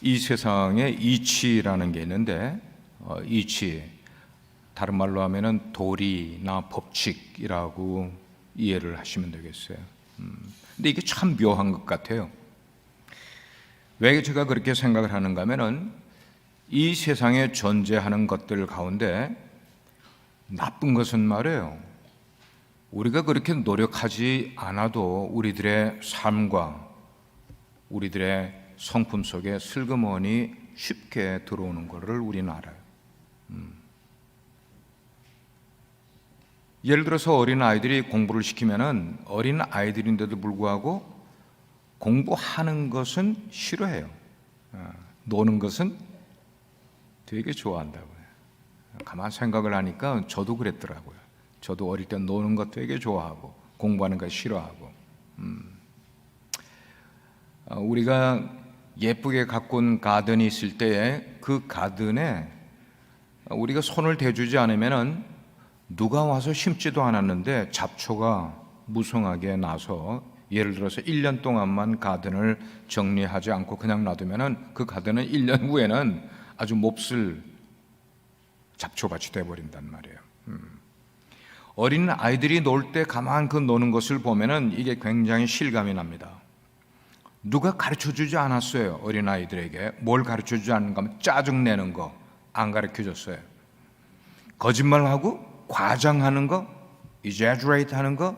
이 세상에 이치라는 게 있는데 이치, 다른 말로 하면은 도리나 법칙이라고 이해를 하시면 되겠어요. 근데 이게 참 묘한 것 같아요. 왜 제가 그렇게 생각을 하는가 하면은 이 세상에 존재하는 것들 가운데 나쁜 것은 말이에요, 우리가 그렇게 노력하지 않아도 우리들의 삶과 우리들의 성품 속에 슬그머니 쉽게 들어오는 것을 우리는 알아요. 예를 들어서 어린 아이들이 공부를 시키면은 어린 아이들인데도 불구하고 공부하는 것은 싫어해요. 노는 것은 되게 좋아한다고요. 가만 생각을 하니까 저도 그랬더라고요. 저도 어릴 때 노는 것 되게 좋아하고 공부하는 거 싫어하고. 우리가 예쁘게 가꾼 가든이 있을 때에 그 가든에 우리가 손을 대주지 않으면은 누가 와서 심지도 않았는데 잡초가 무성하게 나서, 예를 들어서 1년 동안만 가든을 정리하지 않고 그냥 놔두면은 그 가든은 1년 후에는 아주 몹쓸 잡초밭이 되어버린단 말이에요. 어린 아이들이 놀 때 가만 그 노는 것을 보면은 이게 굉장히 실감이 납니다. 누가 가르쳐주지 않았어요. 어린 아이들에게 뭘 가르쳐주지 않는가 하면 짜증내는 거 안 가르쳐줬어요. 거짓말하고 과장하는 거, exaggerate 하는 거,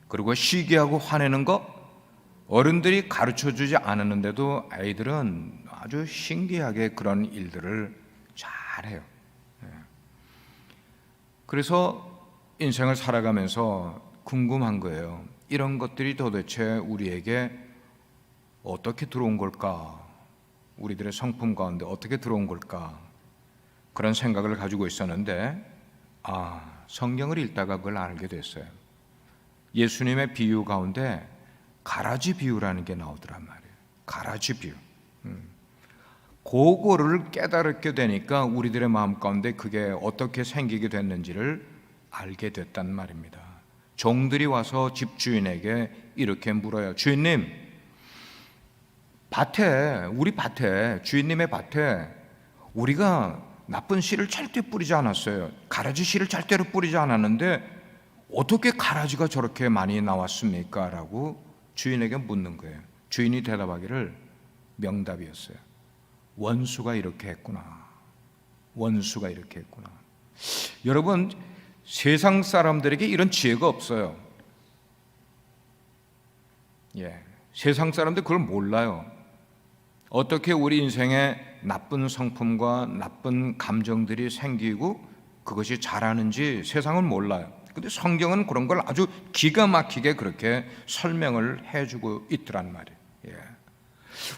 그리고 시기하고 화내는 거, 어른들이 가르쳐주지 않았는데도 아이들은 아주 신기하게 그런 일들을 잘해요. 그래서 인생을 살아가면서 궁금한 거예요. 이런 것들이 도대체 우리에게 어떻게 들어온 걸까? 우리들의 성품 가운데 어떻게 들어온 걸까? 그런 생각을 가지고 있었는데 성경을 읽다가 그걸 알게 됐어요. 예수님의 비유 가운데 가라지 비유라는 게 나오더란 말이에요. 가라지 비유. 그거를 깨달게 되니까 우리들의 마음 가운데 그게 어떻게 생기게 됐는지를 알게 됐단 말입니다. 종들이 와서 집주인에게 이렇게 물어요. 주인님, 우리 밭에, 주인님의 밭에 우리가 나쁜 씨를 절대 뿌리지 않았어요. 가라지 씨를 절대로 뿌리지 않았는데 어떻게 가라지가 저렇게 많이 나왔습니까? 라고 주인에게 묻는 거예요. 주인이 대답하기를 명답이었어요. 원수가 이렇게 했구나. 원수가 이렇게 했구나. 여러분, 세상 사람들에게 이런 지혜가 없어요. 세상 사람들 그걸 몰라요. 어떻게 우리 인생에 나쁜 성품과 나쁜 감정들이 생기고 그것이 자라는지 세상은 몰라요. 근데 성경은 그런 걸 아주 기가 막히게 그렇게 설명을 해주고 있더란 말이에요.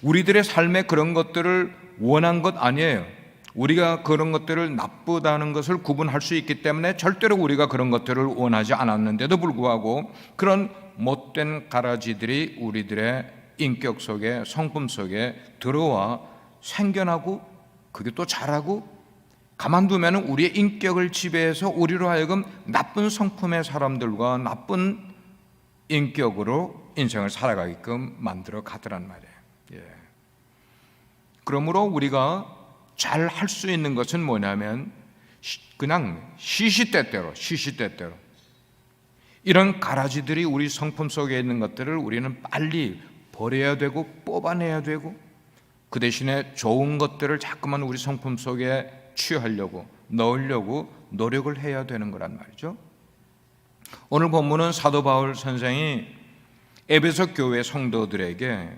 우리들의 삶에 그런 것들을 원한 것 아니에요. 우리가 그런 것들을 나쁘다는 것을 구분할 수 있기 때문에 절대로 우리가 그런 것들을 원하지 않았는데도 불구하고 그런 못된 가라지들이 우리들의 인격 속에, 성품 속에 들어와 생겨나고 그게 또 자라고 가만두면 우리의 인격을 지배해서 우리로 하여금 나쁜 성품의 사람들과 나쁜 인격으로 인생을 살아가게끔 만들어 가더란 말이에요. 그러므로 우리가 잘 할 수 있는 것은 뭐냐면 그냥 시시때때로 이런 가라지들이 우리 성품 속에 있는 것들을 우리는 빨리 버려야 되고 뽑아내야 되고 그 대신에 좋은 것들을 자꾸만 우리 성품 속에 취하려고 넣으려고 노력을 해야 되는 거란 말이죠. 오늘 본문은 사도 바울 선생이 에베소 교회 성도들에게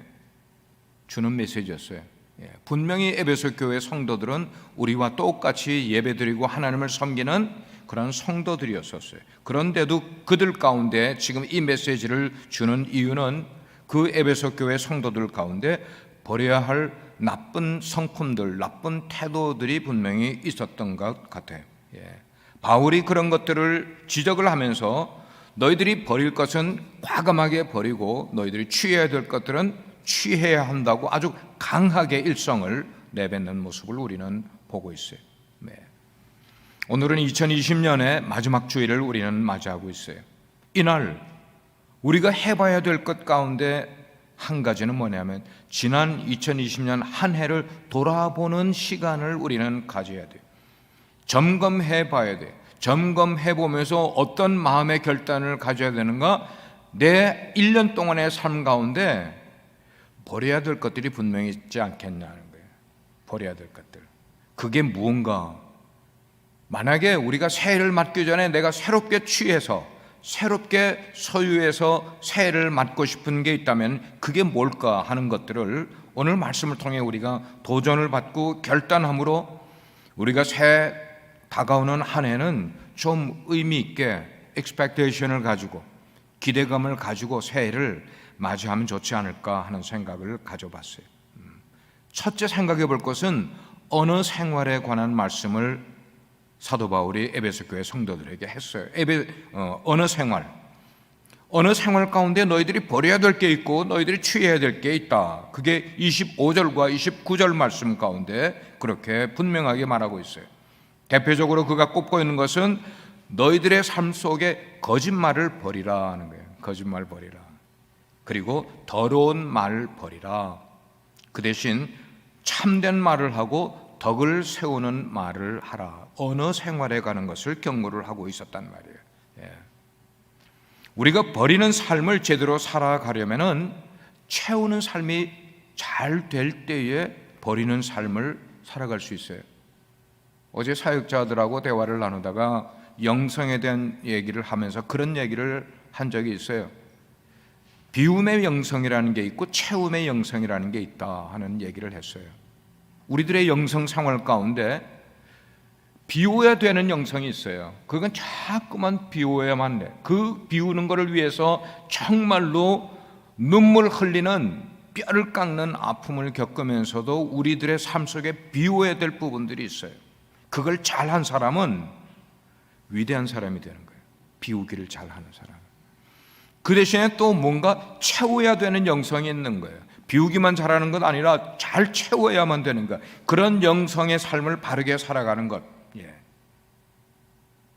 주는 메시지였어요. 분명히 에베소 교회 성도들은 우리와 똑같이 예배드리고 하나님을 섬기는 그런 성도들이었었어요. 그런데도 그들 가운데 지금 이 메시지를 주는 이유는 그 에베소 교회 성도들 가운데 버려야 할 나쁜 성품들, 나쁜 태도들이 분명히 있었던 것 같아요. 바울이 그런 것들을 지적을 하면서 너희들이 버릴 것은 과감하게 버리고 너희들이 취해야 될 것들은 취해야 한다고 아주 강하게 일성을 내뱉는 모습을 우리는 보고 있어요. 오늘은 2020년의 마지막 주일을 우리는 맞이하고 있어요. 이날 우리가 해봐야 될 것 가운데 한 가지는 뭐냐면 지난 2020년 한 해를 돌아보는 시간을 우리는 가져야 돼요. 점검해 봐야 돼요. 점검해 보면서 어떤 마음의 결단을 가져야 되는가? 내 1년 동안의 삶 가운데 버려야 될 것들이 분명히 있지 않겠냐는 거예요. 버려야 될 것들. 그게 무언가? 만약에 우리가 새해를 맞기 전에 내가 새롭게 취해서 새롭게 소유해서 새해를 맞고 싶은 게 있다면 그게 뭘까 하는 것들을 오늘 말씀을 통해 우리가 도전을 받고 결단함으로 우리가 새해 다가오는 한 해는 좀 의미 있게 expectation을 가지고 기대감을 가지고 새해를 맞이하면 좋지 않을까 하는 생각을 가져봤어요. 첫째 생각해 볼 것은 언어 생활에 관한 말씀을 사도 바울이 에베소 교회 성도들에게 했어요. 언어 생활 가운데 너희들이 버려야 될 게 있고 너희들이 취해야 될 게 있다. 그게 25절과 29절 말씀 가운데 그렇게 분명하게 말하고 있어요. 대표적으로 그가 꼽고 있는 것은 너희들의 삶 속에 거짓말을 버리라 하는 거예요. 거짓말 버리라. 그리고 더러운 말 버리라. 그 대신 참된 말을 하고 덕을 세우는 말을 하라. 언어 생활에 가는 것을 경고를 하고 있었단 말이에요. 우리가 버리는 삶을 제대로 살아가려면은 채우는 삶이 잘 될 때에 버리는 삶을 살아갈 수 있어요. 어제 사역자들하고 대화를 나누다가 영성에 대한 얘기를 하면서 그런 얘기를 한 적이 있어요. 비움의 영성이라는 게 있고 채움의 영성이라는 게 있다 하는 얘기를 했어요. 우리들의 영성 생활 가운데 비워야 되는 영성이 있어요. 그건 자꾸만 비워야만 돼. 그 비우는 것을 위해서 정말로 눈물 흘리는 뼈를 깎는 아픔을 겪으면서도 우리들의 삶 속에 비워야 될 부분들이 있어요. 그걸 잘한 사람은 위대한 사람이 되는 거예요. 비우기를 잘하는 사람. 그 대신에 또 뭔가 채워야 되는 영성이 있는 거예요. 비우기만 잘하는 것 아니라 잘 채워야만 되는 것. 그런 영성의 삶을 바르게 살아가는 것.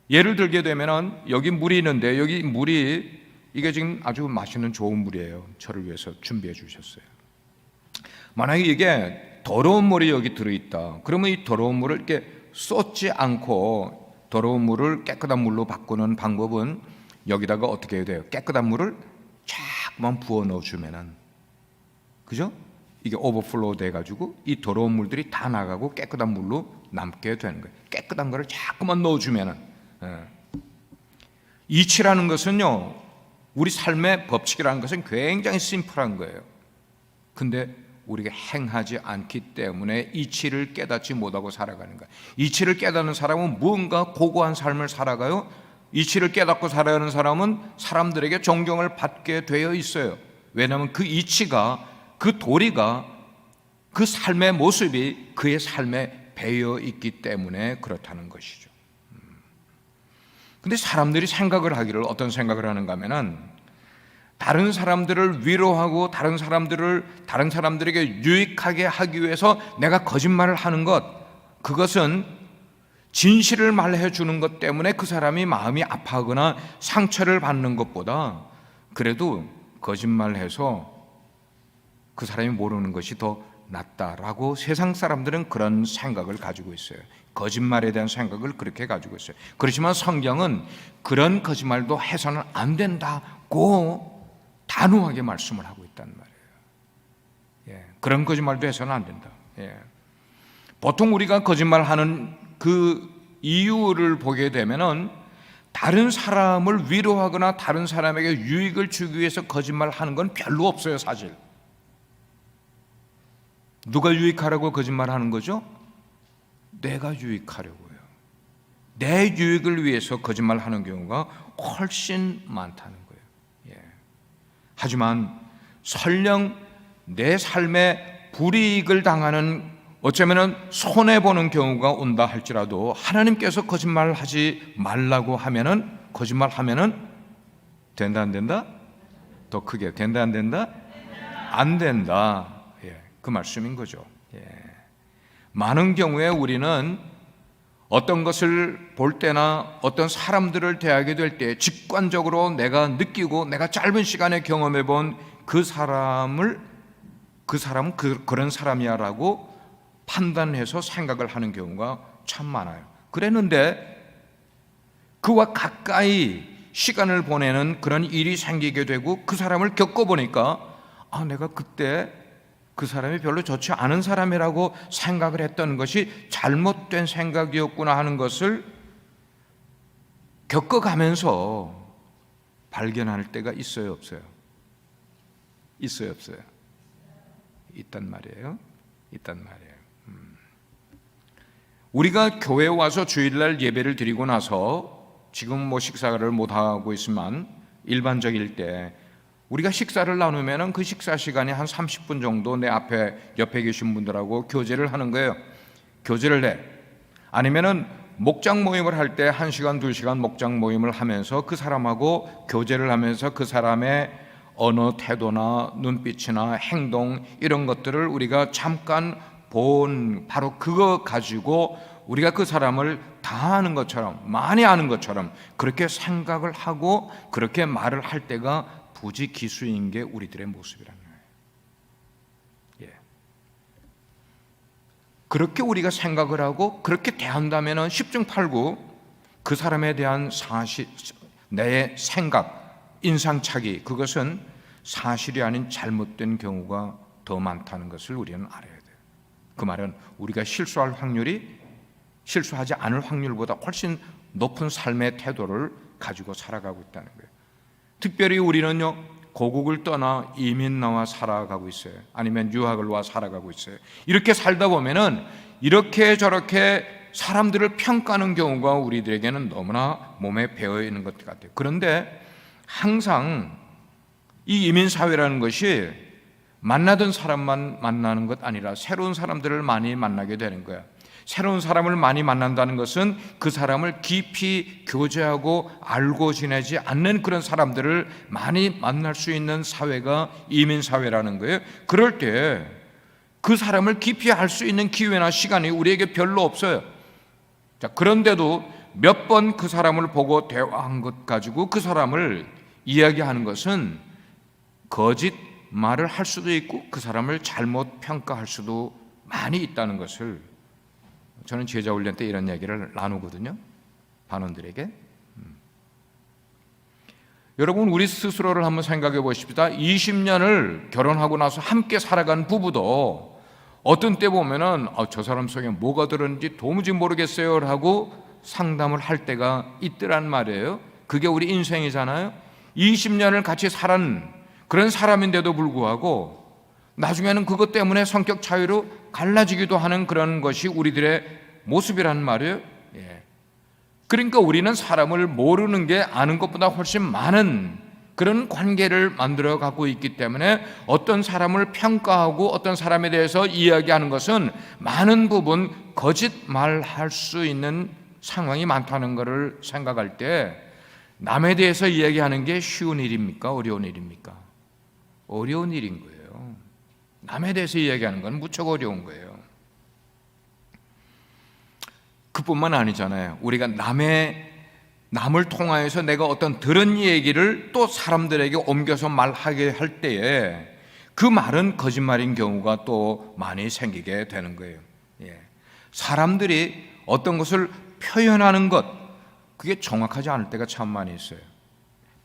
예를 들게 되면은 여기 물이 있는데 여기 물이 이게 지금 아주 맛있는 좋은 물이에요. 저를 위해서 준비해 주셨어요. 만약에 이게 더러운 물이 여기 들어있다. 그러면 이 더러운 물을 이렇게 쏟지 않고 더러운 물을 깨끗한 물로 바꾸는 방법은 여기다가 어떻게 해야 돼요? 깨끗한 물을 자꾸만 부어 넣어주면은, 그죠? 이게 오버플로우 돼가지고 이 더러운 물들이 다 나가고 깨끗한 물로 남게 되는 거예요. 깨끗한 거를 자꾸만 넣어주면은. 이치라는 것은요, 우리 삶의 법칙이라는 것은 굉장히 심플한 거예요. 근데 우리가 행하지 않기 때문에 이치를 깨닫지 못하고 살아가는 거예요. 이치를 깨닫는 사람은 무언가 고고한 삶을 살아가요. 이치를 깨닫고 살아가는 사람은 사람들에게 존경을 받게 되어 있어요. 왜냐하면 그 이치가, 그 도리가, 그 삶의 모습이 그의 삶에 배어 있기 때문에 그렇다는 것이죠. 근데 사람들이 생각을 하기를 어떤 생각을 하는가 하면은 다른 사람들을 위로하고 다른 사람들에게 유익하게 하기 위해서 내가 거짓말을 하는 것, 그것은 진실을 말해 주는 것 때문에 그 사람이 마음이 아파하거나 상처를 받는 것보다 그래도 거짓말해서 그 사람이 모르는 것이 더 낫다라고 세상 사람들은 그런 생각을 가지고 있어요. 거짓말에 대한 생각을 그렇게 가지고 있어요. 그렇지만 성경은 그런 거짓말도 해서는 안 된다고 단호하게 말씀을 하고 있단 말이에요. 그런 거짓말도 해서는 안 된다. 보통 우리가 거짓말하는 그 이유를 보게 되면은 다른 사람을 위로하거나 다른 사람에게 유익을 주기 위해서 거짓말하는 건 별로 없어요, 사실. 누가 유익하라고 거짓말하는 거죠? 내가 유익하려고요. 내 유익을 위해서 거짓말하는 경우가 훨씬 많다는 거예요. 하지만 설령 내 삶에 불이익을 당하는, 어쩌면 손해보는 경우가 온다 할지라도 하나님께서 거짓말하지 말라고 하면은, 거짓말하면은 된다 안 된다? 더 크게 된다 안 된다? 안 된다. 그 말씀인 거죠. 많은 경우에 우리는 어떤 것을 볼 때나 어떤 사람들을 대하게 될 때 직관적으로 내가 느끼고 내가 짧은 시간에 경험해 본 그 사람은 그런 사람이야라고 판단해서 생각을 하는 경우가 참 많아요. 그랬는데 그와 가까이 시간을 보내는 그런 일이 생기게 되고 그 사람을 겪어보니까 내가 그때 그 사람이 별로 좋지 않은 사람이라고 생각을 했던 것이 잘못된 생각이었구나 하는 것을 겪어가면서 발견할 때가 있어요, 없어요? 있어요, 없어요? 있단 말이에요. 있단 말이에요. 우리가 교회에 와서 주일날 예배를 드리고 나서 지금 식사를 못 하고 있지만 일반적일 때 우리가 식사를 나누면은 그 식사 시간이 한 30분 정도 내 옆에 계신 분들하고 교제를 하는 거예요. 교제를 해. 아니면은 목장 모임을 할 때 1시간, 2시간 목장 모임을 하면서 그 사람하고 교제를 하면서 그 사람의 언어, 태도나 눈빛이나 행동 이런 것들을 우리가 잠깐 본 바로 그거 가지고 우리가 그 사람을 다 아는 것처럼 많이 아는 것처럼 그렇게 생각을 하고 그렇게 말을 할 때가 부지기수인 게 우리들의 모습이라는 거예요. 그렇게 우리가 생각을 하고 그렇게 대한다면 10중 8구 그 사람에 대한 내 생각, 인상착의 그것은 사실이 아닌 잘못된 경우가 더 많다는 것을 우리는 알아야 돼요. 그 말은 우리가 실수하지 않을 확률보다 훨씬 높은 삶의 태도를 가지고 살아가고 있다는 거예요. 특별히 우리는요, 고국을 떠나 이민 나와 살아가고 있어요. 아니면 유학을 와 살아가고 있어요. 이렇게 살다 보면은 이렇게 저렇게 사람들을 평가하는 경우가 우리들에게는 너무나 몸에 배어 있는 것 같아요. 그런데 항상 이 이민사회라는 것이 만나던 사람만 만나는 것 아니라 새로운 사람들을 많이 만나게 되는 거야. 새로운 사람을 많이 만난다는 것은 그 사람을 깊이 교제하고 알고 지내지 않는 그런 사람들을 많이 만날 수 있는 사회가 이민사회라는 거예요. 그럴 때 그 사람을 깊이 알 수 있는 기회나 시간이 우리에게 별로 없어요. 자, 그런데도 몇 번 그 사람을 보고 대화한 것 가지고 그 사람을 이야기하는 것은 거짓 말을 할 수도 있고 그 사람을 잘못 평가할 수도 많이 있다는 것을 저는 제자 훈련 때 이런 얘기를 나누거든요. 반원들에게. 여러분 우리 스스로를 한번 생각해 보십시다. 20년을 결혼하고 나서 함께 살아간 부부도 어떤 때 보면은 저 사람 속에 뭐가 들었는지 도무지 모르겠어요 하고 상담을 할 때가 있더란 말이에요. 그게 우리 인생이잖아요. 20년을 같이 살은 그런 사람인데도 불구하고 나중에는 그것 때문에 성격 차이로 갈라지기도 하는 그런 것이 우리들의 모습이란 말이에요. 그러니까 우리는 사람을 모르는 게 아는 것보다 훨씬 많은 그런 관계를 만들어 갖고 있기 때문에 어떤 사람을 평가하고 어떤 사람에 대해서 이야기하는 것은 많은 부분 거짓말할 수 있는 상황이 많다는 것을 생각할 때 남에 대해서 이야기하는 게 쉬운 일입니까? 어려운 일입니까? 어려운 일인 거예요. 남에 대해서 이야기하는 건 무척 어려운 거예요. 그뿐만 아니잖아요. 우리가 남을 통하여서 내가 어떤 들은 얘기를 또 사람들에게 옮겨서 말하게 할 때에 그 말은 거짓말인 경우가 또 많이 생기게 되는 거예요. 사람들이 어떤 것을 표현하는 것, 그게 정확하지 않을 때가 참 많이 있어요.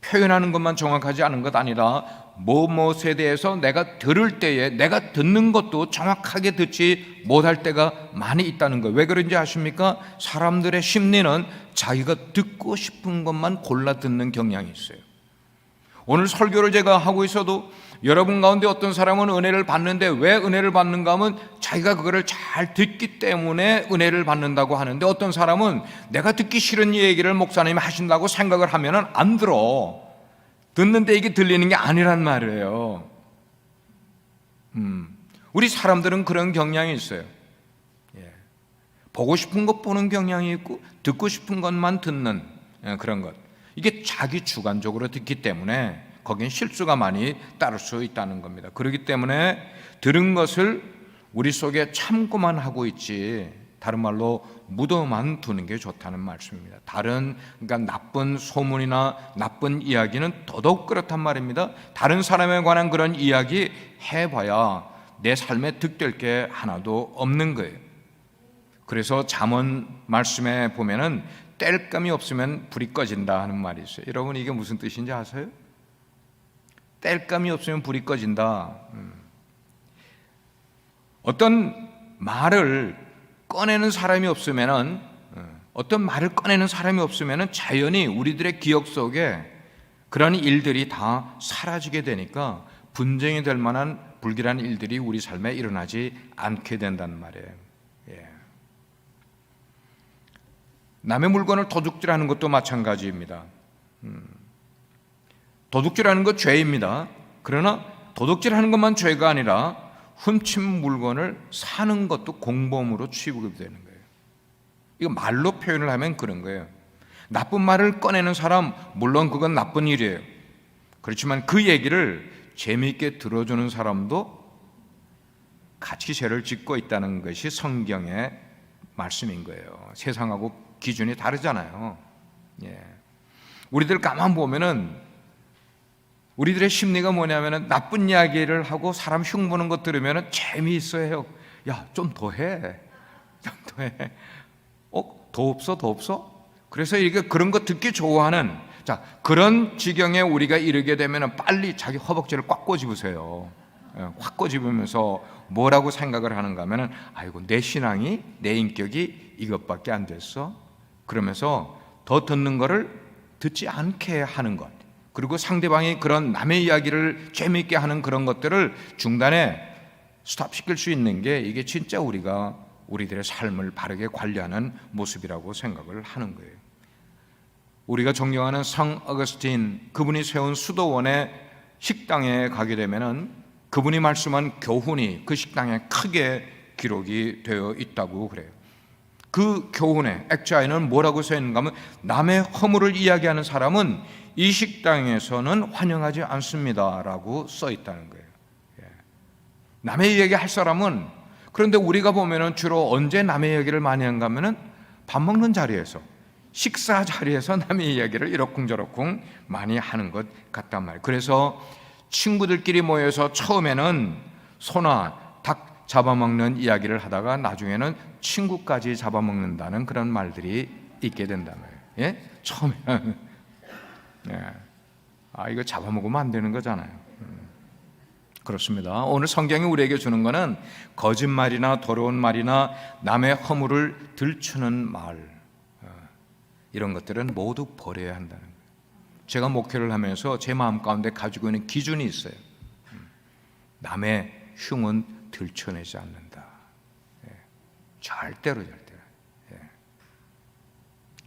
표현하는 것만 정확하지 않은 것 아니라 무엇에 대해서 내가 들을 때에 내가 듣는 것도 정확하게 듣지 못할 때가 많이 있다는 거예요. 왜 그런지 아십니까? 사람들의 심리는 자기가 듣고 싶은 것만 골라 듣는 경향이 있어요. 오늘 설교를 제가 하고 있어도 여러분 가운데 어떤 사람은 은혜를 받는데 왜 은혜를 받는가 하면 자기가 그거를 잘 듣기 때문에 은혜를 받는다고 하는데 어떤 사람은 내가 듣기 싫은 얘기를 목사님이 하신다고 생각을 하면 안 들어. 듣는데 이게 들리는 게 아니란 말이에요. 우리 사람들은 그런 경향이 있어요. 보고 싶은 것 보는 경향이 있고 듣고 싶은 것만 듣는 그런 것. 이게 자기 주관적으로 듣기 때문에 거기엔 실수가 많이 따를 수 있다는 겁니다. 그렇기 때문에 들은 것을 우리 속에 참고만 하고 있지 다른 말로 묻어만 두는 게 좋다는 말씀입니다. 그러니까 나쁜 소문이나 나쁜 이야기는 더더욱 그렇단 말입니다. 다른 사람에 관한 그런 이야기 해봐야 내 삶에 득될 게 하나도 없는 거예요. 그래서 잠언 말씀에 보면은 땔감이 없으면 불이 꺼진다 하는 말이 있어요. 여러분 이게 무슨 뜻인지 아세요? 땔감이 없으면 불이 꺼진다. 어떤 말을 꺼내는 사람이 없으면은 자연히 우리들의 기억 속에 그런 일들이 다 사라지게 되니까 분쟁이 될 만한 불길한 일들이 우리 삶에 일어나지 않게 된다는 말이에요. 예. 남의 물건을 도둑질하는 것도 마찬가지입니다. 도둑질하는 것 죄입니다. 그러나 도둑질하는 것만 죄가 아니라 훔친 물건을 사는 것도 공범으로 취급이 되는 거예요. 이거 말로 표현을 하면 그런 거예요. 나쁜 말을 꺼내는 사람, 물론 그건 나쁜 일이에요. 그렇지만 그 얘기를 재미있게 들어주는 사람도 같이 죄를 짓고 있다는 것이 성경의 말씀인 거예요. 세상하고 기준이 다르잖아요. 예. 우리들 가만 보면은 우리들의 심리가 뭐냐면은 나쁜 이야기를 하고 사람 흉보는 것 들으면은 재미있어요. 야, 좀 더 해. 좀 더 해. 더 없어? 그래서 이게 그런 거 듣기 좋아하는, 자, 그런 지경에 우리가 이르게 되면은 빨리 자기 허벅지를 꽉 꼬집으세요. 확 꼬집으면서 뭐라고 생각을 하는가 하면은 아이고, 내 신앙이, 내 인격이 이것밖에 안 됐어. 그러면서 더 듣는 거를 듣지 않게 하는 것. 그리고 상대방이 그런 남의 이야기를 재미있게 하는 그런 것들을 중단에 스탑시킬 수 있는 게 이게 진짜 우리가 우리들의 삶을 바르게 관리하는 모습이라고 생각을 하는 거예요. 우리가 존경하는 성 어거스틴, 그분이 세운 수도원의 식당에 가게 되면은 그분이 말씀한 교훈이 그 식당에 크게 기록이 되어 있다고 그래요. 그 교훈의 액자에는 뭐라고 써 있는가 하면 남의 허물을 이야기하는 사람은 이 식당에서는 환영하지 않습니다라고 써 있다는 거예요. 남의 이야기 할 사람은, 그런데 우리가 보면은 주로 언제 남의 이야기를 많이 한가 하면은 밥 먹는 자리에서, 식사 자리에서 남의 이야기를 이러쿵저러쿵 많이 하는 것 같단 말이에요. 그래서 친구들끼리 모여서 처음에는 소나 닭 잡아먹는 이야기를 하다가 나중에는 친구까지 잡아먹는다는 그런 말들이 있게 된단 말이에요. 예? 처음에는 이거 잡아먹으면 안 되는 거잖아요. 그렇습니다. 오늘 성경이 우리에게 주는 것은 거짓말이나 더러운 말이나 남의 허물을 들추는 말, 이런 것들은 모두 버려야 한다는 거예요. 제가 목회를 하면서 제 마음 가운데 가지고 있는 기준이 있어요. 남의 흉은 들춰내지 않는다. 절대로.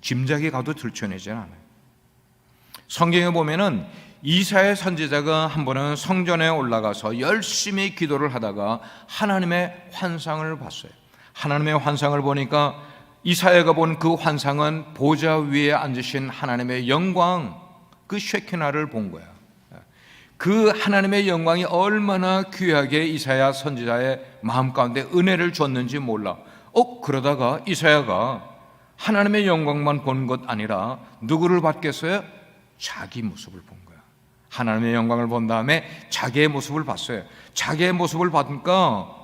짐작이 가도 들춰내지 않아요. 성경에 보면은 이사야 선지자가 한 번은 성전에 올라가서 열심히 기도를 하다가 하나님의 환상을 봤어요. 하나님의 환상을 보니까 이사야가 본 그 환상은 보좌 위에 앉으신 하나님의 영광, 그 쉐키나를 본 거야. 그 하나님의 영광이 얼마나 귀하게 이사야 선지자의 마음 가운데 은혜를 줬는지 몰라. 그러다가 이사야가 하나님의 영광만 본 것 아니라 누구를 봤겠어요? 자기 모습을 본 거야. 하나님의 영광을 본 다음에 자기의 모습을 봤어요. 자기의 모습을 보니까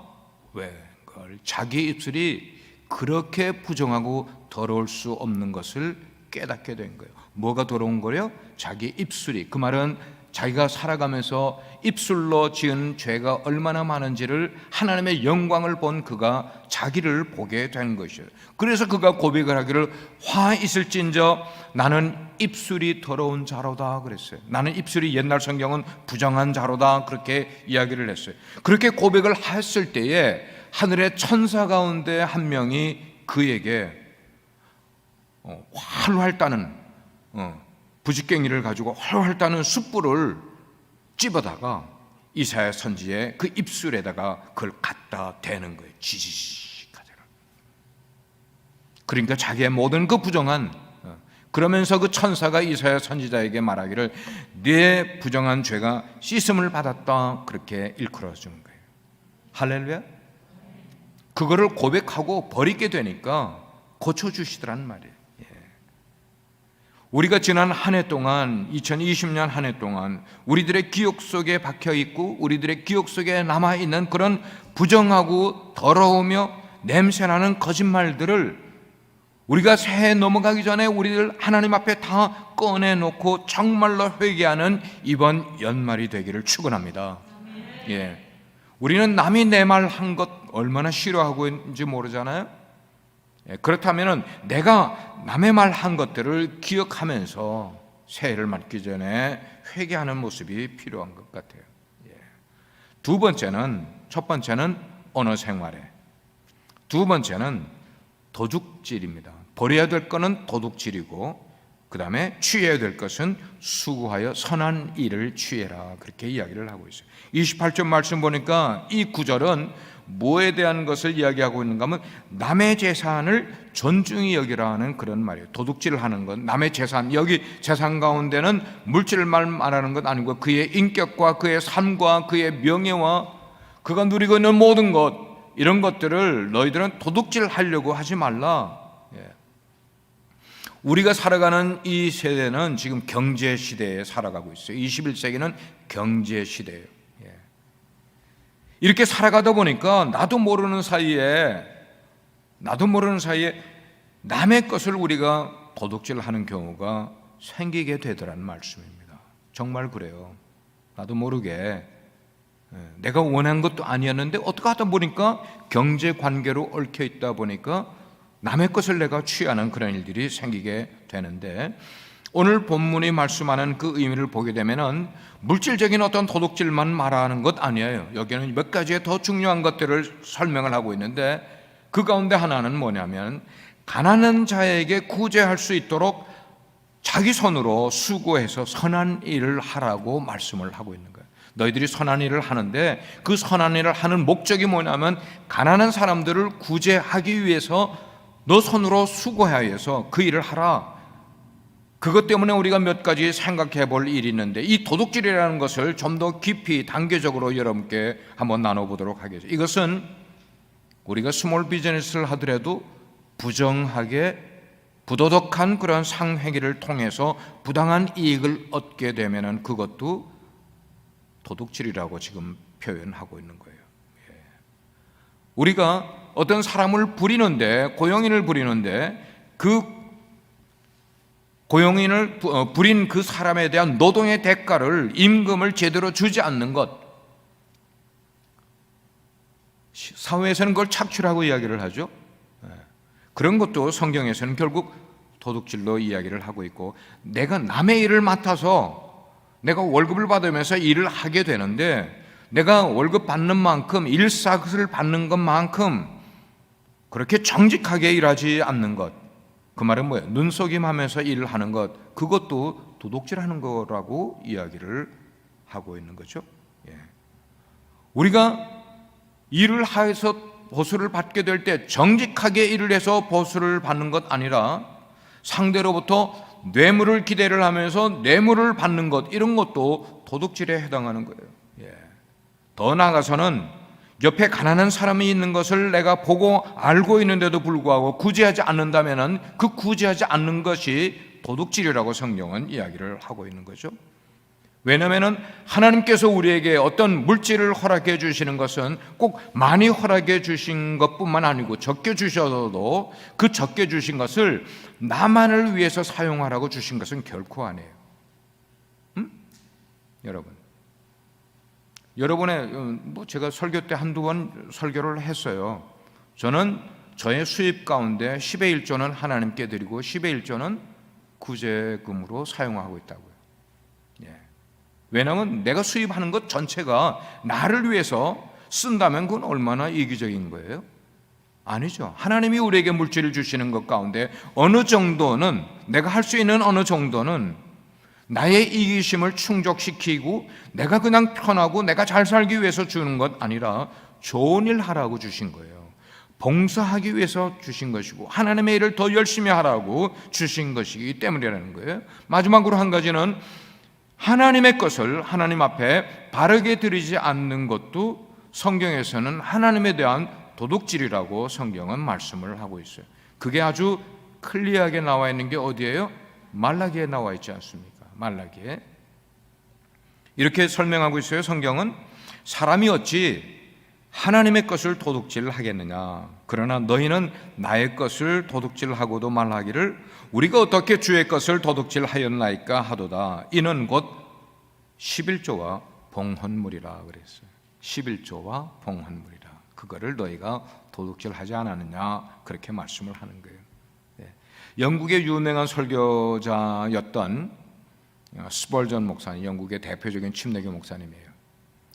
자기 입술이 그렇게 부정하고 더러울 수 없는 것을 깨닫게 된 거예요. 뭐가 더러운 거예요? 자기 입술이. 그 말은 자기가 살아가면서 입술로 지은 죄가 얼마나 많은지를, 하나님의 영광을 본 그가 자기를 보게 된 것이에요. 그래서 그가 고백을 하기를 화 있을진저 나는 입술이 더러운 자로다 그랬어요. 나는 입술이, 옛날 성경은 부정한 자로다 그렇게 이야기를 했어요. 그렇게 고백을 했을 때에 하늘의 천사 가운데 한 명이 그에게 활활 따는 부직갱이를 가지고 활활 따는 숯불을 집어다가 이사야 선지의 그 입술에다가 그걸 갖다 대는 거예요. 지지직하더라. 그러니까 자기의 모든 그 부정한, 그러면서 그 천사가 이사야 선지자에게 말하기를 네 부정한 죄가 씻음을 받았다 그렇게 일컬어 준 거예요. 할렐루야. 그거를 고백하고 버리게 되니까 고쳐주시더란 말이에요. 우리가 지난 한 해 동안, 2020년 한 해 동안 우리들의 기억 속에 박혀 있고 우리들의 기억 속에 남아 있는 그런 부정하고 더러우며 냄새나는 거짓말들을 우리가 새해 넘어가기 전에 우리들 하나님 앞에 다 꺼내놓고 정말로 회개하는 이번 연말이 되기를 축원합니다. 우리는 남이 내 말 한 것 얼마나 싫어하고 있는지 모르잖아요. 그렇다면 내가 남의 말 한 것들을 기억하면서 새해를 맞기 전에 회개하는 모습이 필요한 것 같아요. 첫 번째는 언어 생활에, 두 번째는 도둑질입니다. 버려야 될 것은 도둑질이고, 그 다음에 취해야 될 것은 수고하여 선한 일을 취해라, 그렇게 이야기를 하고 있어요. 28절 말씀 보니까 이 구절은 뭐에 대한 것을 이야기하고 있는가 하면 남의 재산을 존중히 여기라는 그런 말이에요. 도둑질을 하는 건 남의 재산, 여기 재산 가운데는 물질만 말하는 것 아니고 그의 인격과 그의 삶과 그의 명예와 그가 누리고 있는 모든 것, 이런 것들을 너희들은 도둑질 하려고 하지 말라. 우리가 살아가는 이 세대는 지금 경제 시대에 살아가고 있어요. 21세기는 경제 시대예요. 이렇게 살아가다 보니까 나도 모르는 사이에 남의 것을 우리가 도둑질하는 경우가 생기게 되더라는 말씀입니다. 정말 그래요. 나도 모르게 내가 원한 것도 아니었는데 어떻게 하다 보니까 경제 관계로 얽혀 있다 보니까 남의 것을 내가 취하는 그런 일들이 생기게 되는데, 오늘 본문이 말씀하는 그 의미를 보게 되면은 물질적인 어떤 도둑질만 말하는 것 아니에요. 여기는 몇 가지의 더 중요한 것들을 설명을 하고 있는데, 그 가운데 하나는 뭐냐면 가난한 자에게 구제할 수 있도록 자기 손으로 수고해서 선한 일을 하라고 말씀을 하고 있는 거예요. 너희들이 선한 일을 하는데 그 선한 일을 하는 목적이 뭐냐면 가난한 사람들을 구제하기 위해서 너 손으로 수고하여서 그 일을 하라. 그것 때문에 우리가 몇 가지 생각해 볼 일이 있는데, 이 도둑질이라는 것을 좀 더 깊이 단계적으로 여러분께 한번 나눠보도록 하겠습니다. 이것은 우리가 스몰 비즈니스를 하더라도 부정하게 부도덕한 그런 상행위를 통해서 부당한 이익을 얻게 되면 그것도 도둑질이라고 지금 표현하고 있는 거예요. 우리가 어떤 사람을 부리는데, 고용인을 부리는데 그 고용인을 부린 그 사람에 대한 노동의 대가를, 임금을 제대로 주지 않는 것, 사회에서는 그걸 착취라고 이야기를 하죠. 그런 것도 성경에서는 결국 도둑질로 이야기를 하고 있고, 내가 남의 일을 맡아서 내가 월급을 받으면서 일을 하게 되는데 내가 월급 받는 만큼, 일삭을 받는 것만큼 그렇게 정직하게 일하지 않는 것, 그 말은 뭐예요? 눈속임하면서 일을 하는 것, 그것도 도둑질하는 거라고 이야기를 하고 있는 거죠. 우리가 일을 해서 보수를 받게 될 때 정직하게 일을 해서 보수를 받는 것 아니라 상대로부터 뇌물을 기대를 하면서 뇌물을 받는 것, 이런 것도 도둑질에 해당하는 거예요. 더 나아가서는 옆에 가난한 사람이 있는 것을 내가 보고 알고 있는데도 불구하고 구제하지 않는다면 그 구제하지 않는 것이 도둑질이라고 성경은 이야기를 하고 있는 거죠. 왜냐하면 하나님께서 우리에게 어떤 물질을 허락해 주시는 것은 꼭 많이 허락해 주신 것뿐만 아니고 적게 주셔도 그 적게 주신 것을 나만을 위해서 사용하라고 주신 것은 결코 아니에요. 여러분의 제가 설교 때 한두 번 설교를 했어요. 저는 저의 수입 가운데 10의 1조는 하나님께 드리고 10의 1조는 구제금으로 사용하고 있다고요. 왜냐하면 내가 수입하는 것 전체가 나를 위해서 쓴다면 그건 얼마나 이기적인 거예요? 아니죠. 하나님이 우리에게 물질을 주시는 것 가운데 어느 정도는, 내가 할 수 있는 어느 정도는 나의 이기심을 충족시키고 내가 그냥 편하고 내가 잘 살기 위해서 주는 것 아니라 좋은 일 하라고 주신 거예요. 봉사하기 위해서 주신 것이고 하나님의 일을 더 열심히 하라고 주신 것이기 때문이라는 거예요. 마지막으로 한 가지는 하나님의 것을 하나님 앞에 바르게 드리지 않는 것도 성경에서는 하나님에 대한 도둑질이라고 성경은 말씀을 하고 있어요. 그게 아주 클리어하게 나와 있는 게 어디예요? 말라기에 나와 있지 않습니까? 말라기에 이렇게 설명하고 있어요. 성경은 사람이 어찌 하나님의 것을 도둑질하겠느냐, 그러나 너희는 나의 것을 도둑질하고도 말하기를 우리가 어떻게 주의 것을 도둑질하였나이까 하도다. 이는 곧 11조와 봉헌물이라 그랬어요. 11조와 봉헌물이라, 그거를 너희가 도둑질하지 않았느냐, 그렇게 말씀을 하는 거예요. 영국의 유명한 설교자였던 스펄전 목사님, 영국의 대표적인 침례교 목사님이에요.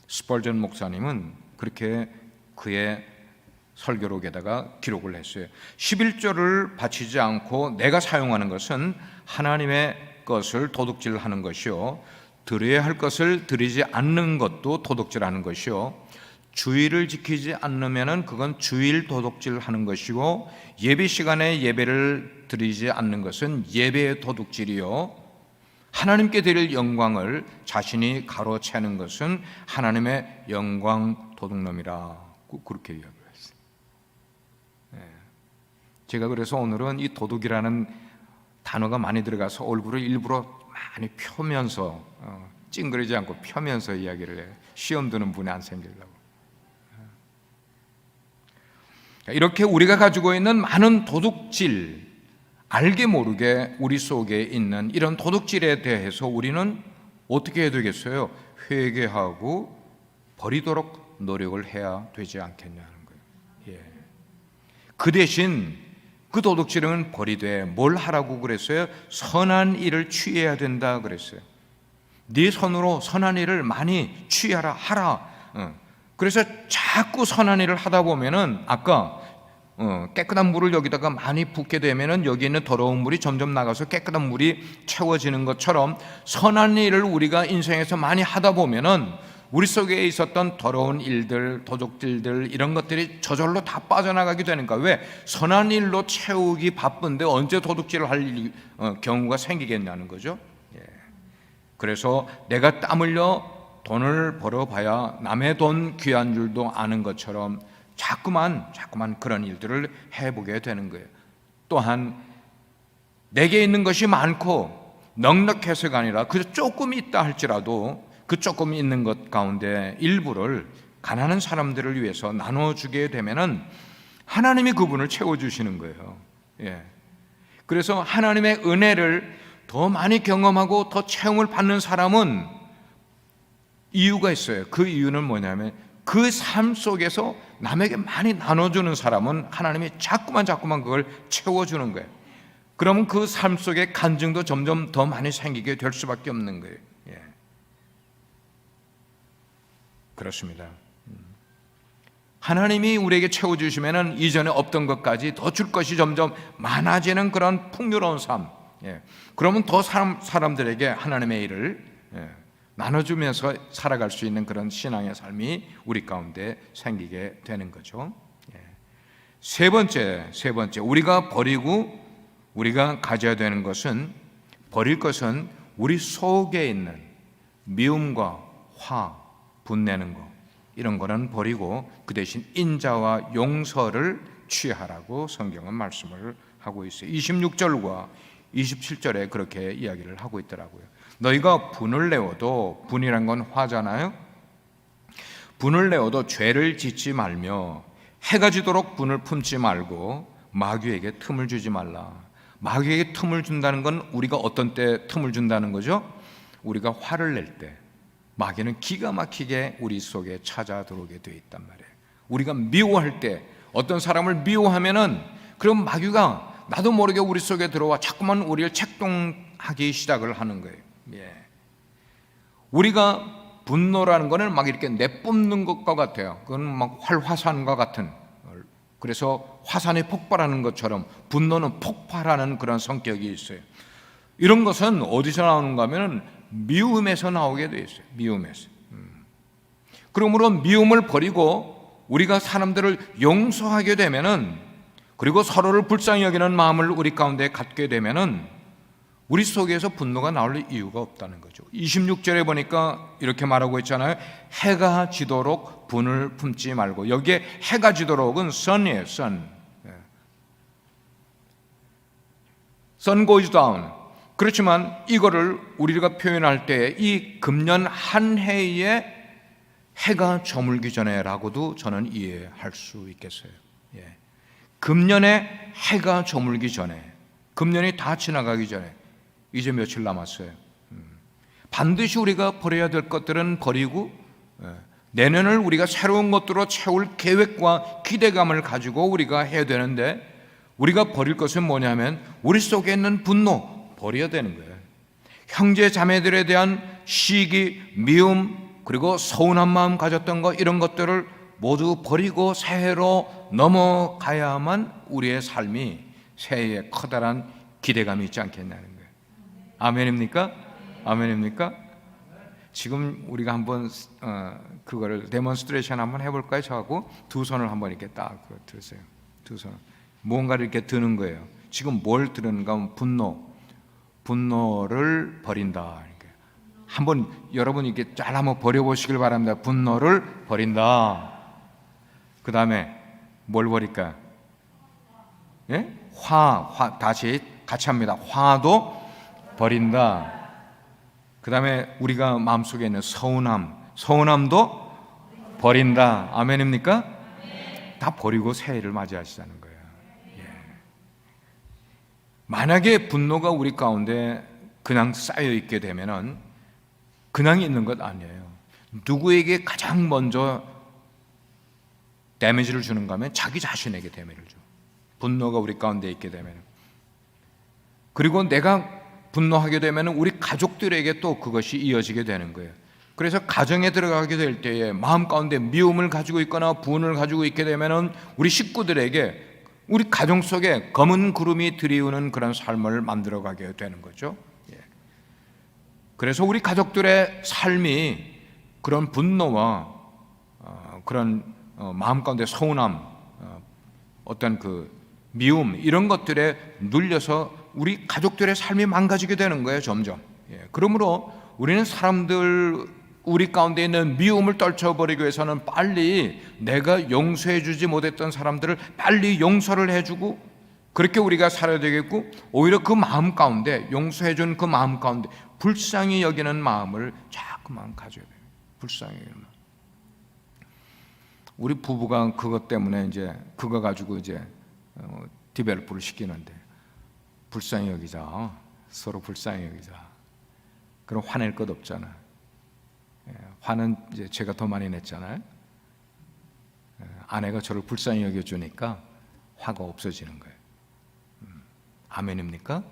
스펄전 목사님은 그렇게 그의 설교록에다가 기록을 했어요. 11조를 바치지 않고 내가 사용하는 것은 하나님의 것을 도둑질하는 것이요, 드려야 할 것을 드리지 않는 것도 도둑질하는 것이요, 주일을 지키지 않으면 그건 주일 도둑질하는 것이고, 예배 시간에 예배를 드리지 않는 것은 예배의 도둑질이요, 하나님께 드릴 영광을 자신이 가로채는 것은 하나님의 영광 도둑놈이라, 그렇게 이야기를 했어요. 제가 그래서 오늘은 이 도둑이라는 단어가 많이 들어가서 얼굴을 일부러 많이 펴면서 찡그리지 않고 펴면서 이야기를 해요. 시험 드는 분이 안 생기려고. 이렇게 우리가 가지고 있는 많은 도둑질, 알게 모르게 우리 속에 있는 이런 도둑질에 대해서 우리는 어떻게 해야 되겠어요? 회개하고 버리도록 노력을 해야 되지 않겠냐는 거예요. 그 대신 그 도둑질은 버리되 뭘 하라고 그랬어요? 선한 일을 취해야 된다 그랬어요. 네 손으로 선한 일을 많이 취하라, 하라. 그래서 자꾸 선한 일을 하다 보면은 아까 깨끗한 물을 여기다가 많이 붓게 되면은 여기 있는 더러운 물이 점점 나가서 깨끗한 물이 채워지는 것처럼 선한 일을 우리가 인생에서 많이 하다 보면은 우리 속에 있었던 더러운 일들, 도둑질들, 이런 것들이 저절로 다 빠져나가게 되는 거야. 왜? 선한 일로 채우기 바쁜데 언제 도둑질을 할 경우가 생기겠냐는 거죠. 그래서 내가 땀 흘려 돈을 벌어봐야 남의 돈 귀한 줄도 아는 것처럼 자꾸만 그런 일들을 해보게 되는 거예요. 또한 내게 있는 것이 많고 넉넉해서가 아니라 그저 조금 있다 할지라도 그 조금 있는 것 가운데 일부를 가난한 사람들을 위해서 나눠주게 되면은 하나님이 그분을 채워주시는 거예요. 그래서 하나님의 은혜를 더 많이 경험하고 더 체험을 받는 사람은 이유가 있어요. 그 이유는 뭐냐면 그 삶 속에서 남에게 많이 나눠주는 사람은 하나님이 자꾸만 그걸 채워주는 거예요. 그러면 그 삶 속에 간증도 점점 더 많이 생기게 될 수밖에 없는 거예요. 그렇습니다. 하나님이 우리에게 채워주시면 이전에 없던 것까지 더 줄 것이 점점 많아지는 그런 풍요로운 삶. 그러면 더 사람들에게 하나님의 일을 나눠주면서 살아갈 수 있는 그런 신앙의 삶이 우리 가운데 생기게 되는 거죠. 세 번째, 우리가 버리고 우리가 가져야 되는 것은, 버릴 것은 우리 속에 있는 미움과 화, 분내는 거, 이런 거는 버리고 그 대신 인자와 용서를 취하라고 성경은 말씀을 하고 있어요. 26절과 27절에 그렇게 이야기를 하고 있더라고요. 너희가 분을 내어도, 분이란 건 화잖아요. 분을 내어도 죄를 짓지 말며 해가 지도록 분을 품지 말고 마귀에게 틈을 주지 말라. 마귀에게 틈을 준다는 건 우리가 어떤 때 틈을 준다는 거죠? 우리가 화를 낼 때 마귀는 기가 막히게 우리 속에 찾아 들어오게 되어 있단 말이에요. 우리가 미워할 때, 어떤 사람을 미워하면은 그럼 마귀가 나도 모르게 우리 속에 들어와 자꾸만 우리를 책동하기 시작을 하는 거예요. 우리가 분노라는 거는 막 이렇게 내뿜는 것과 같아요. 그건 막 활화산과 같은, 그래서 화산이 폭발하는 것처럼 분노는 폭발하는 그런 성격이 있어요. 이런 것은 어디서 나오는가 하면 미움에서 나오게 돼 있어요. 미움에서. 그러므로 미움을 버리고 우리가 사람들을 용서하게 되면은, 그리고 서로를 불쌍히 여기는 마음을 우리 가운데 갖게 되면은 우리 속에서 분노가 나올 이유가 없다는 거죠. 26절에 보니까 이렇게 말하고 있잖아요. 해가 지도록 분을 품지 말고. 여기에 해가 지도록은 sun이에요. sun. sun goes down. 그렇지만 이거를 우리가 표현할 때 이 금년 한 해에 해가 저물기 전에라고도 저는 이해할 수 있겠어요. 금년에 해가 저물기 전에, 금년이 다 지나가기 전에 이제 며칠 남았어요. 반드시 우리가 버려야 될 것들은 버리고 내년을 우리가 새로운 것들로 채울 계획과 기대감을 가지고 우리가 해야 되는데, 우리가 버릴 것은 뭐냐면 우리 속에 있는 분노 버려야 되는 거예요. 형제 자매들에 대한 시기, 미움, 그리고 서운한 마음 가졌던 것, 이런 것들을 모두 버리고 새해로 넘어가야만 우리의 삶이 새해에 커다란 기대감이 있지 않겠냐는 거예요. 아멘입니까? 아멘입니까? 지금 우리가 한번 그거를 데몬스트레이션 한번 해볼까요? 저하고 두 손을 한번 이렇게 딱 들으세요. 두 손. 뭔가를 이렇게 드는 거예요. 지금 뭘 드는가 하면 분노를 버린다. 한번 여러분 이렇게 잘 한번 버려보시길 바랍니다. 분노를 버린다. 그 다음에 뭘 버릴까요? 예? 화 다시 같이 합니다. 화도 버린다. 그 다음에 우리가 마음속에 있는 서운함도 버린다. 아멘입니까? 다 버리고 새해를 맞이하시자는 거예요. 만약에 분노가 우리 가운데 그냥 쌓여 있게 되면은 그냥 있는 것 아니에요. 누구에게 가장 먼저 데미지를 주는가 하면 자기 자신에게 데미지를 줘. 분노가 우리 가운데 있게 되면. 그리고 내가 분노하게 되면 우리 가족들에게 또 그것이 이어지게 되는 거예요. 그래서 가정에 들어가게 될 때에 마음 가운데 미움을 가지고 있거나 분을 가지고 있게 되면 우리 식구들에게, 우리 가정 속에 검은 구름이 드리우는 그런 삶을 만들어가게 되는 거죠. 그래서 우리 가족들의 삶이 그런 분노와 그런 마음 가운데 서운함, 어떤 그 미움, 이런 것들에 눌려서 우리 가족들의 삶이 망가지게 되는 거예요, 점점. 그러므로 우리는 우리 가운데 있는 미움을 떨쳐버리기 위해서는 빨리 내가 용서해주지 못했던 사람들을 빨리 용서를 해주고, 그렇게 우리가 살아야 되겠고, 오히려 그 마음 가운데, 용서해준 그 마음 가운데 불쌍히 여기는 마음을 자꾸만 가져야 돼요. 불쌍히 여기는 마음. 우리 부부가 그것 때문에 이제 그거 가지고 이제 디벨로프를 시키는데, 불쌍히 여기자, 서로 불쌍히 여기자. 그럼 화낼 것 없잖아. 화는 이제 제가 더 많이 냈잖아요. 아내가 저를 불쌍히 여겨주니까 화가 없어지는 거예요. 아멘입니까?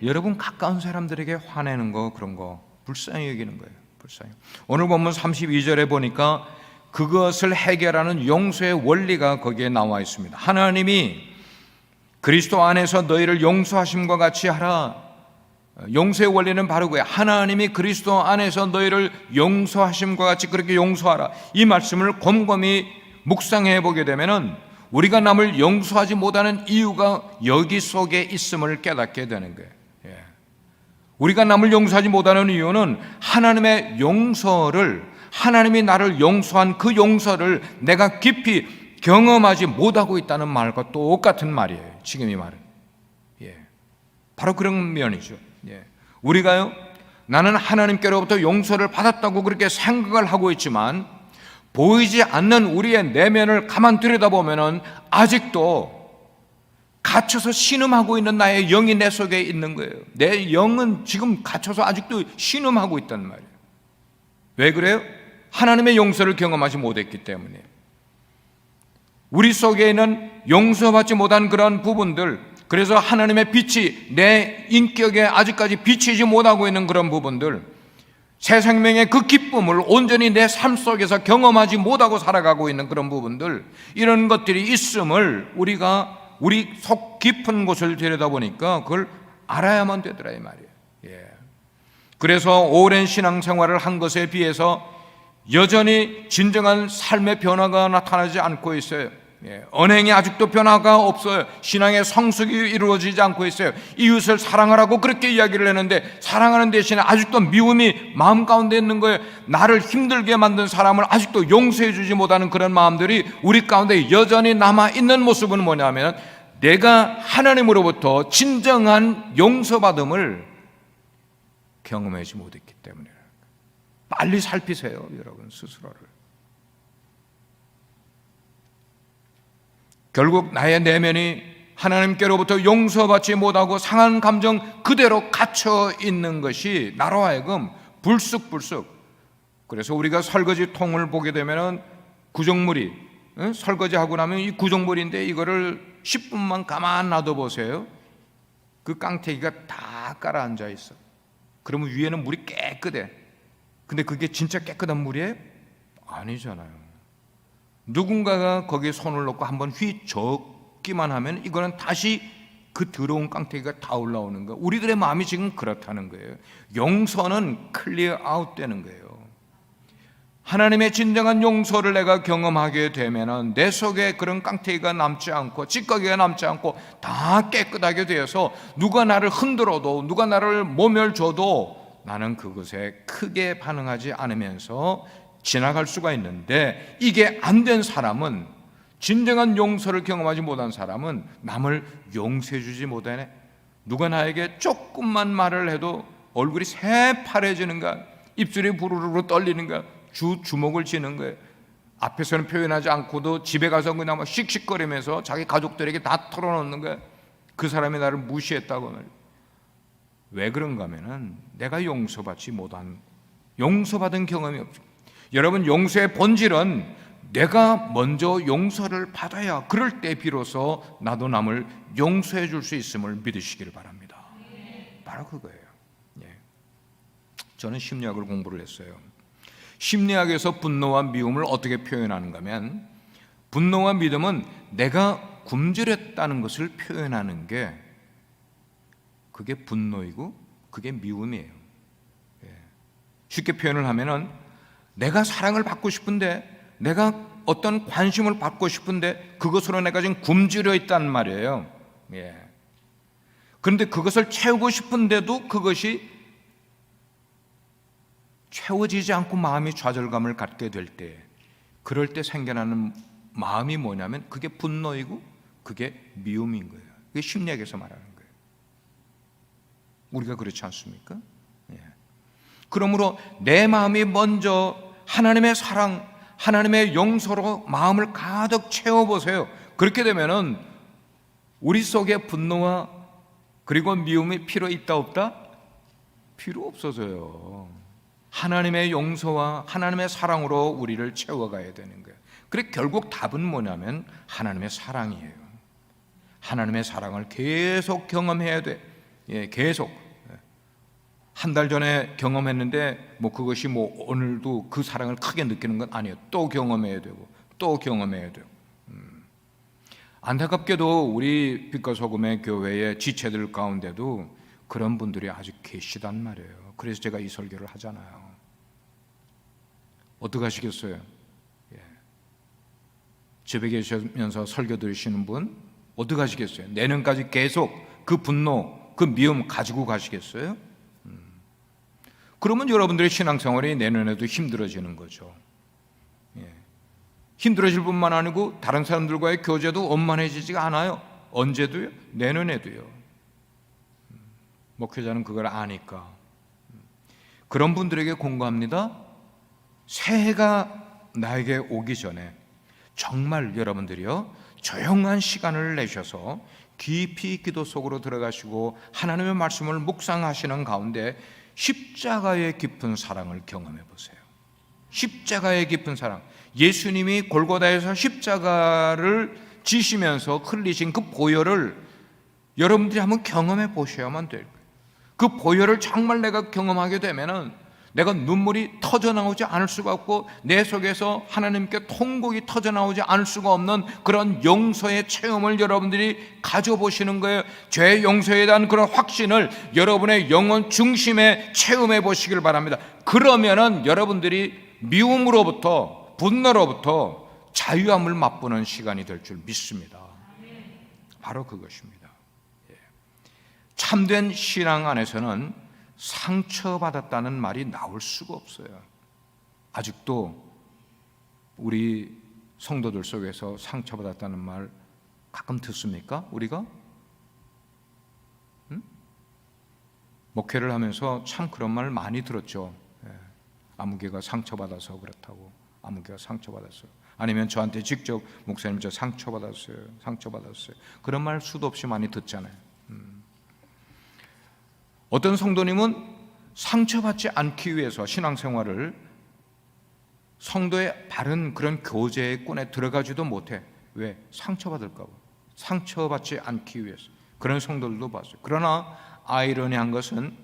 여러분, 가까운 사람들에게 화내는 거, 그런 거 불쌍히 여기는 거예요. 불쌍히. 오늘 본문 32절에 보니까 그것을 해결하는 용서의 원리가 거기에 나와 있습니다. 하나님이 그리스도 안에서 너희를 용서하심과 같이 하라. 용서의 원리는 바로 그거예요. 하나님이 그리스도 안에서 너희를 용서하심과 같이 그렇게 용서하라. 이 말씀을 곰곰이 묵상해 보게 되면은 우리가 남을 용서하지 못하는 이유가 여기 속에 있음을 깨닫게 되는 거예요. 우리가 남을 용서하지 못하는 이유는 하나님의 용서를, 하나님이 나를 용서한 그 용서를 내가 깊이 경험하지 못하고 있다는 말과 똑같은 말이에요. 지금 이 말은. 바로 그런 면이죠. 우리가요, 나는 하나님께로부터 용서를 받았다고 그렇게 생각을 하고 있지만 보이지 않는 우리의 내면을 가만 들여다보면은 아직도 갇혀서 신음하고 있는 나의 영이 내 속에 있는 거예요. 내 영은 지금 갇혀서 아직도 신음하고 있단 말이에요. 왜 그래요? 하나님의 용서를 경험하지 못했기 때문에. 우리 속에 있는 용서받지 못한 그런 부분들, 그래서 하나님의 빛이 내 인격에 아직까지 비치지 못하고 있는 그런 부분들, 새 생명의 그 기쁨을 온전히 내 삶 속에서 경험하지 못하고 살아가고 있는 그런 부분들, 이런 것들이 있음을 우리가 우리 속 깊은 곳을 들여다보니까 그걸 알아야만 되더라 이 말이에요. 그래서 오랜 신앙생활을 한 것에 비해서 여전히 진정한 삶의 변화가 나타나지 않고 있어요. 언행이 아직도 변화가 없어요. 신앙의 성숙이 이루어지지 않고 있어요. 이웃을 사랑하라고 그렇게 이야기를 했는데 사랑하는 대신에 아직도 미움이 마음 가운데 있는 거예요. 나를 힘들게 만든 사람을 아직도 용서해 주지 못하는 그런 마음들이 우리 가운데 여전히 남아있는 모습은 뭐냐면, 내가 하나님으로부터 진정한 용서받음을 경험하지 못했기 때문에. 빨리 살피세요, 여러분 스스로를. 결국 나의 내면이 하나님께로부터 용서받지 못하고 상한 감정 그대로 갇혀 있는 것이 나로 하여금 불쑥불쑥. 그래서 우리가 설거지 통을 보게 되면은 구정물이, 설거지하고 나면 이 구정물인데 이거를 10분만 가만 놔둬 보세요. 그 깡태기가 다 깔아앉아 있어. 그러면 위에는 물이 깨끗해. 근데 그게 진짜 깨끗한 물이에요? 아니잖아요. 누군가가 거기에 손을 넣고 한번 휘저기만 하면 이거는 다시 그 더러운 깡태기가 다 올라오는 거예요. 우리들의 마음이 지금 그렇다는 거예요. 용서는 클리어 아웃 되는 거예요. 하나님의 진정한 용서를 내가 경험하게 되면은 내 속에 그런 깡태기가 남지 않고 찌꺼기가 남지 않고 다 깨끗하게 되어서 누가 나를 흔들어도 누가 나를 모멸줘도 나는 그것에 크게 반응하지 않으면서 지나갈 수가 있는데, 이게 안 된 사람은, 진정한 용서를 경험하지 못한 사람은 남을 용서해 주지 못하네. 누가 나에게 조금만 말을 해도 얼굴이 새파래지는가, 입술이 부르르 떨리는가, 주먹을 쥐는 거예요. 앞에서는 표현하지 않고도 집에 가서 그냥 막 씩씩거리면서 자기 가족들에게 다 털어놓는 거예요. 그 사람이 나를 무시했다고 말이에요. 왜 그런가 하면은 내가 용서받지 못한, 용서받은 경험이 없죠. 여러분, 용서의 본질은 내가 먼저 용서를 받아야, 그럴 때 비로소 나도 남을 용서해 줄 수 있음을 믿으시기를 바랍니다. 바로 그거예요. 저는 심리학을 공부를 했어요. 심리학에서 분노와 미움을 어떻게 표현하는가 하면, 분노와 믿음은 내가 굶주렸다는 것을 표현하는 게 그게 분노이고 그게 미움이에요. 쉽게 표현을 하면은, 내가 사랑을 받고 싶은데, 내가 어떤 관심을 받고 싶은데 그것으로 내가 지금 굶주려 있단 말이에요. 그런데 그것을 채우고 싶은데도 그것이 채워지지 않고 마음이 좌절감을 갖게 될 때, 그럴 때 생겨나는 마음이 뭐냐면 그게 분노이고 그게 미움인 거예요. 그게 심리학에서 말하는 거예요. 우리가 그렇지 않습니까? 그러므로 내 마음이 먼저 하나님의 사랑, 하나님의 용서로 마음을 가득 채워보세요. 그렇게 되면은 우리 속에 분노와 그리고 미움이 필요 있다 없다? 필요 없어져요. 하나님의 용서와 하나님의 사랑으로 우리를 채워가야 되는 거예요. 그래, 결국 답은 뭐냐면 하나님의 사랑이에요. 하나님의 사랑을 계속 경험해야 돼. 계속. 한 달 전에 경험했는데 그것이 오늘도 그 사랑을 크게 느끼는 건 아니에요. 또 경험해야 되고 또 경험해야 돼요. 안타깝게도 우리 빛과 소금의 교회의 지체들 가운데도 그런 분들이 아직 계시단 말이에요. 그래서 제가 이 설교를 하잖아요. 어떻게 하시겠어요? 집에 계시면서 설교 들으시는 분 어떻게 하시겠어요? 내년까지 계속 그 분노, 그 미움 가지고 가시겠어요? 그러면 여러분들의 신앙생활이 내년에도 힘들어지는 거죠. 힘들어질 뿐만 아니고 다른 사람들과의 교제도 원만해지지가 않아요. 언제도요? 내년에도요. 목회자는 그걸 아니까. 그런 분들에게 공고합니다. 새해가 나에게 오기 전에 정말 여러분들이요, 조용한 시간을 내셔서 깊이 기도 속으로 들어가시고 하나님의 말씀을 묵상하시는 가운데 십자가의 깊은 사랑을 경험해 보세요. 십자가의 깊은 사랑, 예수님이 골고다에서 십자가를 지시면서 흘리신 그 보혈을 여러분들이 한번 경험해 보셔야만 될 거예요. 그 보혈을 정말 내가 경험하게 되면은 내가 눈물이 터져 나오지 않을 수가 없고 내 속에서 하나님께 통곡이 터져 나오지 않을 수가 없는 그런 용서의 체험을 여러분들이 가져보시는 거예요. 죄 용서에 대한 그런 확신을 여러분의 영혼 중심에 체험해 보시길 바랍니다. 그러면은 여러분들이 미움으로부터, 분노로부터 자유함을 맛보는 시간이 될 줄 믿습니다. 바로 그것입니다. 참된 신앙 안에서는 상처받았다는 말이 나올 수가 없어요. 아직도 우리 성도들 속에서 상처받았다는 말 가끔 듣습니까? 우리가? 목회를 하면서 참 그런 말 많이 들었죠. 아무개가 상처받아서 그렇다고, 아무개가 상처받았어요. 아니면 저한테 직접 목사님 저 상처받았어요, 상처받았어요. 그런 말 수도 없이 많이 듣잖아요. 어떤 성도님은 상처받지 않기 위해서 신앙생활을 성도의 바른 그런 교제권에 들어가지도 못해. 왜? 상처받을까 봐. 상처받지 않기 위해서. 그런 성도들도 봤어요. 그러나 아이러니한 것은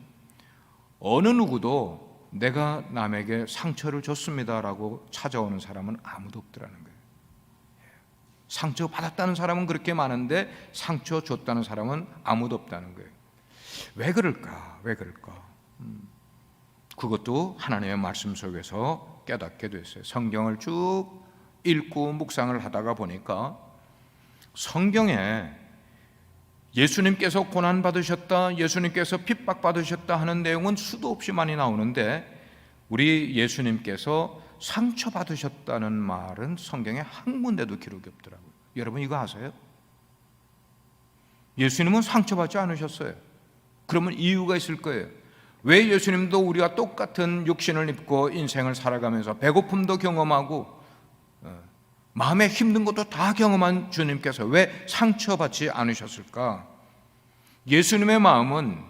어느 누구도 내가 남에게 상처를 줬습니다라고 찾아오는 사람은 아무도 없더라는 거예요. 상처받았다는 사람은 그렇게 많은데 상처 줬다는 사람은 아무도 없다는 거예요. 왜 그럴까? 왜 그럴까? 그것도 하나님의 말씀 속에서 깨닫게 됐어요. 성경을 쭉 읽고 묵상을 하다가 보니까 성경에 예수님께서 고난받으셨다, 예수님께서 핍박받으셨다 하는 내용은 수도 없이 많이 나오는데 우리 예수님께서 상처받으셨다는 말은 성경에 한 군데도 기록이 없더라고요. 여러분 이거 아세요? 예수님은 상처받지 않으셨어요. 그러면 이유가 있을 거예요. 왜 예수님도 우리와 똑같은 육신을 입고 인생을 살아가면서 배고픔도 경험하고 마음에 힘든 것도 다 경험한 주님께서 왜 상처받지 않으셨을까? 예수님의 마음은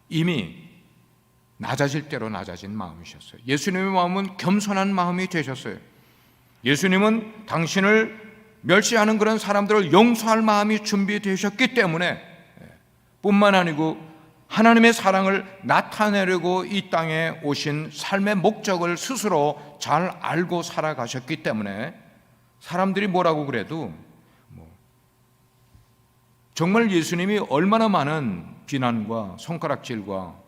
이미 낮아질 대로 낮아진 마음이셨어요. 예수님의 마음은 겸손한 마음이 되셨어요. 예수님은 당신을 멸시하는 그런 사람들을 용서할 마음이 준비되셨기 때문에 뿐만 아니고 하나님의 사랑을 나타내려고 이 땅에 오신 삶의 목적을 스스로 잘 알고 살아가셨기 때문에 사람들이 뭐라고 그래도 정말 예수님이 얼마나 많은 비난과 손가락질과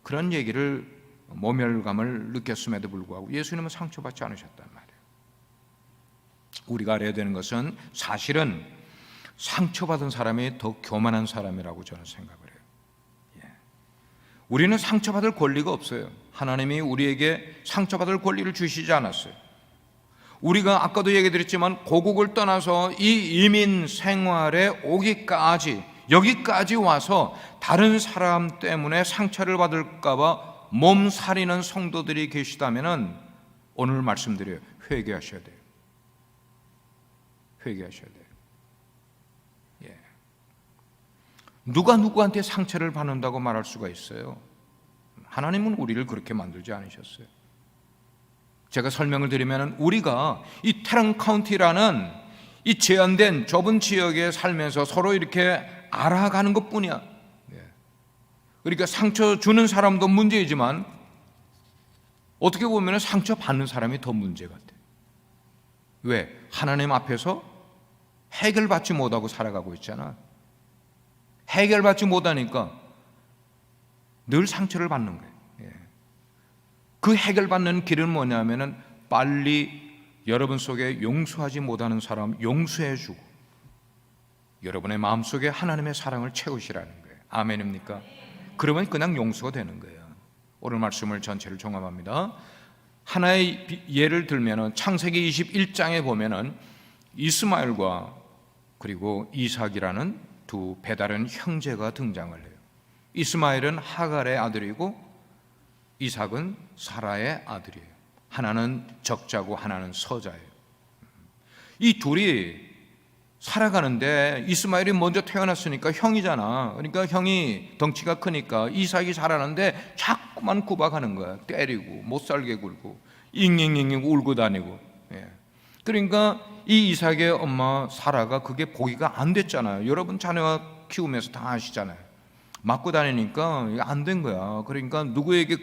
그런 얘기를 모멸감을 느꼈음에도 불구하고 예수님은 상처받지 않으셨단 말이에요. 우리가 알아야 되는 것은 사실은 상처받은 사람이 더 교만한 사람이라고 저는 생각을 해요. 우리는 상처받을 권리가 없어요. 하나님이 우리에게 상처받을 권리를 주시지 않았어요. 우리가 아까도 얘기 드렸지만 고국을 떠나서 이 이민 생활에 오기까지 여기까지 와서 다른 사람 때문에 상처를 받을까 봐 몸살이는 성도들이 계시다면 오늘 말씀드려요. 회개하셔야 돼요. 회개하셔야 돼요. 누가 누구한테 상처를 받는다고 말할 수가 있어요? 하나님은 우리를 그렇게 만들지 않으셨어요. 제가 설명을 드리면 우리가 이 테런 카운티라는 이 제한된 좁은 지역에 살면서 서로 이렇게 알아가는 것뿐이야. 그러니까 상처 주는 사람도 문제이지만 어떻게 보면 상처 받는 사람이 더 문제 같아. 왜? 하나님 앞에서 해결받지 못하고 살아가고 있잖아. 해결받지 못하니까 늘 상처를 받는 거예요. 그 해결받는 길은 뭐냐면은 빨리 여러분 속에 용서하지 못하는 사람 용서해주고 여러분의 마음속에 하나님의 사랑을 채우시라는 거예요. 아멘입니까? 그러면 그냥 용서가 되는 거예요. 오늘 말씀을 전체를 종합합니다. 하나의 예를 들면은 창세기 21장에 보면은 이스마엘과 그리고 이삭이라는 두 배다른 형제가 등장을 해요. 이스마엘은 하갈의 아들이고 이삭은 사라의 아들이에요. 하나는 적자고 하나는 서자예요. 이 둘이 살아가는데 이스마엘이 먼저 태어났으니까 형이잖아. 그러니까 형이 덩치가 크니까 이삭이 자라는데 자꾸만 구박하는 거야. 때리고 못살게 굴고 잉잉잉 울고 다니고. 그러니까 이 이삭의 엄마 사라가 그게 보기가 안 됐잖아요. 여러분 자녀 키우면서 다 아시잖아요. 맞고 다니니까 안 된 거야. 그러니까 누구에게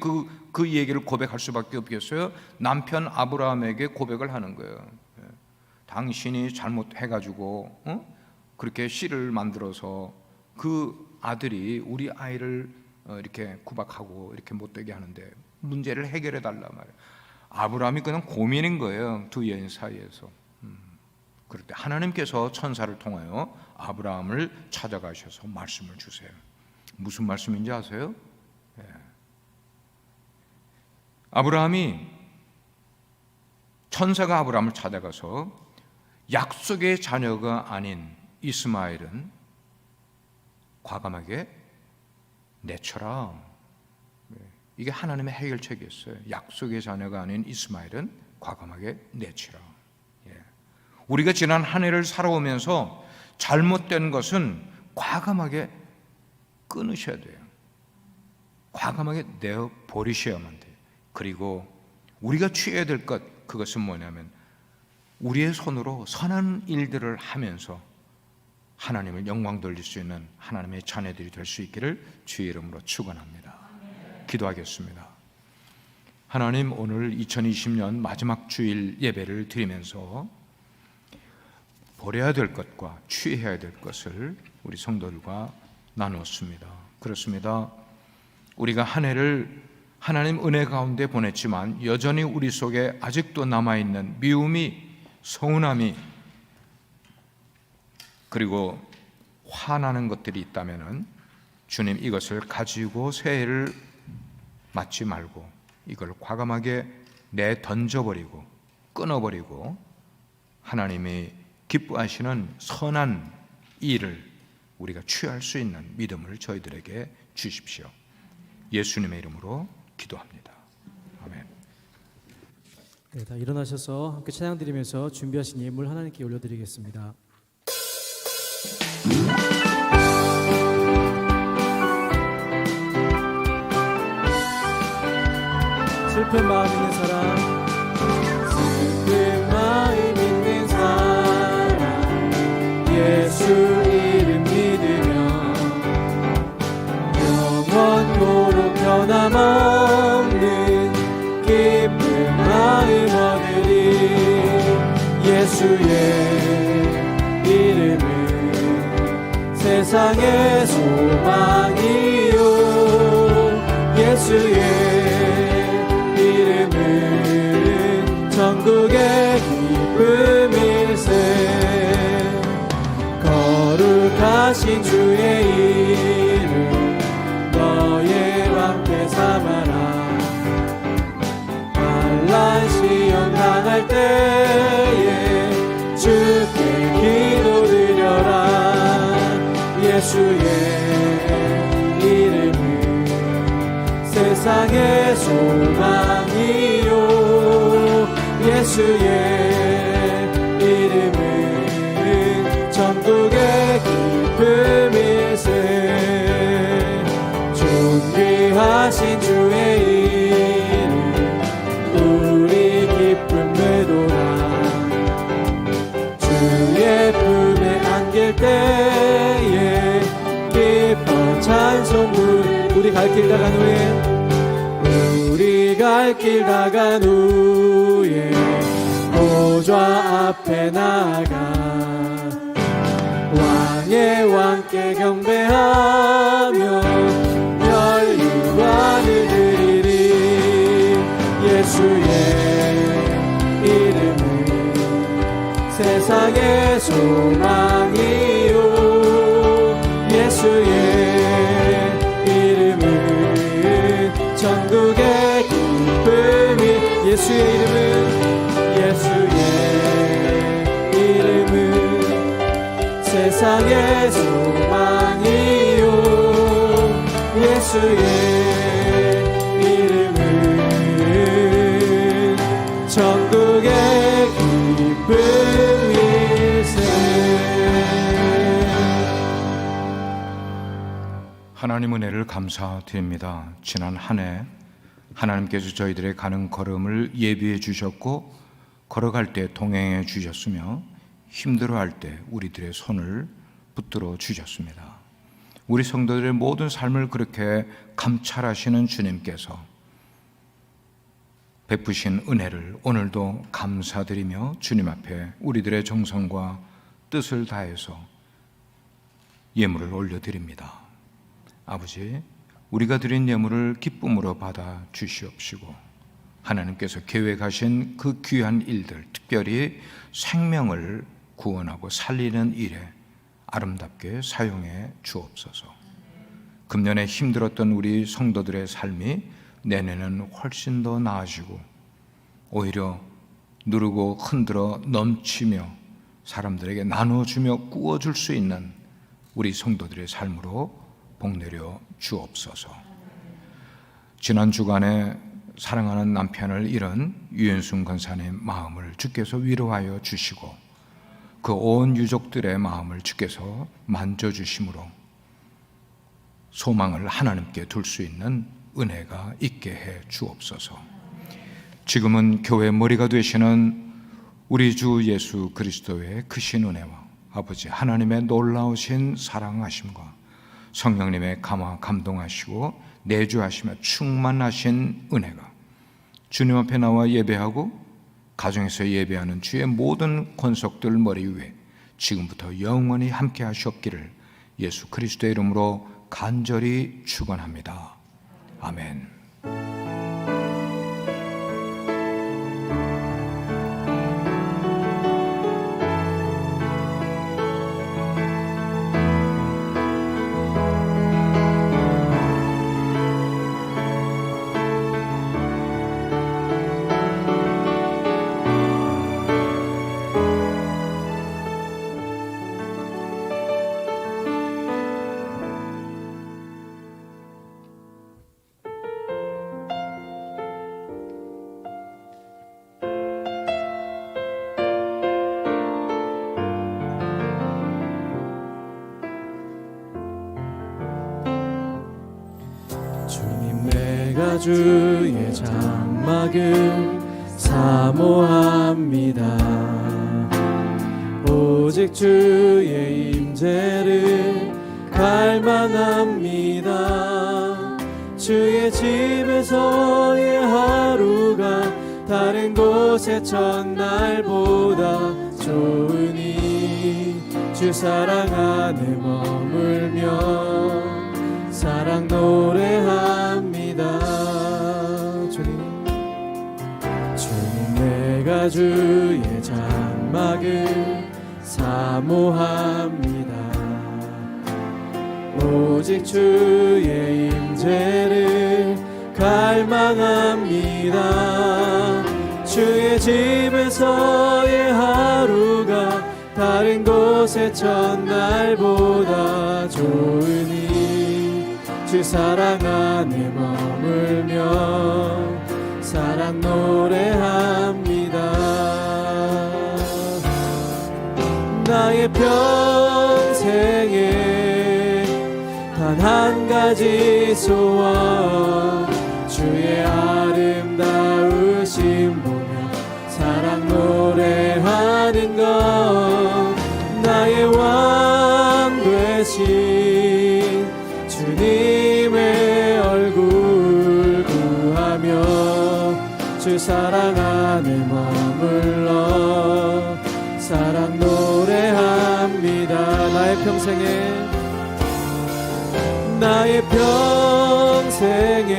그 얘기를 고백할 수밖에 없겠어요? 남편 아브라함에게 고백을 하는 거예요. 당신이 잘못해가지고 그렇게 씨를 만들어서 그 아들이 우리 아이를 이렇게 구박하고 이렇게 못되게 하는데 문제를 해결해 달라 말이에요. 아브라함이 그냥 고민인 거예요. 두 여인 사이에서. 그럴 때 하나님께서 천사를 통하여 아브라함을 찾아가셔서 말씀을 주세요. 무슨 말씀인지 아세요? 아브라함이, 천사가 아브라함을 찾아가서 약속의 자녀가 아닌 이스마엘은 과감하게 내쳐라. 이게 하나님의 해결책이었어요. 약속의 자녀가 아닌 이스마엘은 과감하게 내치라. 우리가 지난 한 해를 살아오면서 잘못된 것은 과감하게 끊으셔야 돼요. 과감하게 내어 버리셔야만 돼요. 그리고 우리가 취해야 될 것, 그것은 뭐냐면 우리의 손으로 선한 일들을 하면서 하나님을 영광 돌릴 수 있는 하나님의 자녀들이 될 수 있기를 주의 이름으로 축원합니다. 기도하겠습니다. 하나님, 오늘 2020년 마지막 주일 예배를 드리면서 버려야 될 것과 취해야 될 것을 우리 성도들과 나누었습니다. 그렇습니다. 우리가 한 해를 하나님 은혜 가운데 보냈지만 여전히 우리 속에 아직도 남아있는 미움이, 서운함이, 그리고 화나는 것들이 있다면 주님, 이것을 가지고 새해를 맞지 말고 이걸 과감하게 내던져버리고 끊어버리고 하나님이 기뻐하시는 선한 일을 우리가 취할 수 있는 믿음을 저희들에게 주십시오. 예수님의 이름으로 기도합니다. 아멘. 네, 다 일어나셔서 함께 찬양 드리면서 준비하신 예물 하나님께 올려드리겠습니다. 슬픈 마음 있는 사람, 슬픈 마음 있는 사람, 예수 이름 믿으며 영원토록 변함없는 기쁜 마음 얻으리. 예수의 이름은 세상의 소망이요, 예수의 이름은 천국의 기쁨일세. 거룩하신 주의 이름 너의 왕께 삼아라. 환난 시험 당할 때에 주께 기도드려라. 예수의 이름은 세상의 소망이요, 예수의 이름은 천국의 기쁨일세. 존귀하신 주의 이름 우리 기쁨 되돌아. 주의 품에 안길 때에 기뻐 찬송 부르. 우리 갈 길 다간 후에, 우리 갈 길 다간 후에 보좌 앞에 나가 왕의 왕께 경배하며 멸류관을 드리리. 예수의 이름은 세상의 소망이요, 예수의 이름은 천국의 기쁨이. 예수의 이름은 세상의 소망이요, 예수의 이름은 천국의 기쁨일세. 하나님 은혜를 감사드립니다. 지난 한 해 하나님께서 저희들의 가는 걸음을 예비해 주셨고 걸어갈 때 동행해 주셨으며 힘들어할 때 우리들의 손을 붙들어 주셨습니다. 우리 성도들의 모든 삶을 그렇게 감찰하시는 주님께서 베푸신 은혜를 오늘도 감사드리며 주님 앞에 우리들의 정성과 뜻을 다해서 예물을 올려드립니다. 아버지, 우리가 드린 예물을 기쁨으로 받아 주시옵시고 하나님께서 계획하신 그 귀한 일들, 특별히 생명을 구원하고 살리는 일에 아름답게 사용해 주옵소서. 금년에 힘들었던 우리 성도들의 삶이 내년에는 훨씬 더 나아지고 오히려 누르고 흔들어 넘치며 사람들에게 나눠주며 꾸어줄 수 있는 우리 성도들의 삶으로 복내려 주옵소서. 지난 주간에 사랑하는 남편을 잃은 유현순 권사님 마음을 주께서 위로하여 주시고 그 온 유족들의 마음을 주께서 만져주심으로 소망을 하나님께 둘 수 있는 은혜가 있게 해 주옵소서. 지금은 교회 머리가 되시는 우리 주 예수 그리스도의 크신 은혜와 아버지 하나님의 놀라우신 사랑하심과 성령님의 감동하시고 내주하시며 충만하신 은혜가 주님 앞에 나와 예배하고 가정에서 예배하는 주의 모든 권속들 머리 위에 지금부터 영원히 함께 하시옵기를 예수 그리스도의 이름으로 간절히 축원합니다. 아멘. 내가 주의 장막을 사모합니다. 오직 주의 임재를 갈망합니다. 주의 집에서의 하루가 다른 곳의 첫날보다 좋으니 주 사랑 안에 머물며 사랑 노래합니다. 주님 내가 주의 장막을 사모합니다. 오직 주의 임재를 갈망합니다. 주의 집에서의 하루가 다른 곳의 첫날보다 좋으니 주 사랑 안에 머물며 사랑 노래합니다. 나의 평생에 단 한 가지 소원 주의 아름다우심 보며 사랑 노래하는 것 나의 왕 되신 주님의 얼굴 구하며 주 사랑 안에 머물러 사랑 노래합니다. 나의 평생에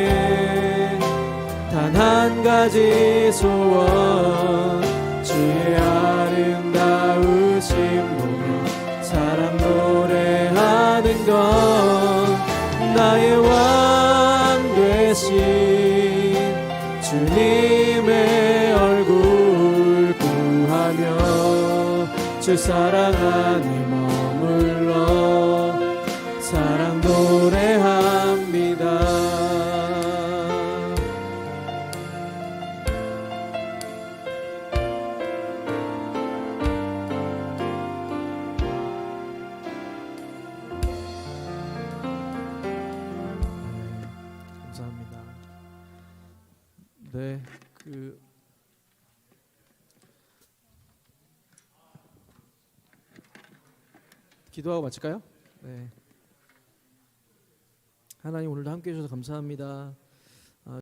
단 한 가지 소원 주의 아름다우심 보며 사랑 노래하는 것 나의 왕 되신 주님의 얼굴 구하며 주 사랑 안에 머물러 사랑 노래합니다. 네, 기도하고 마칠까요? 네. 하나님 오늘도 함께 해주셔서 감사합니다.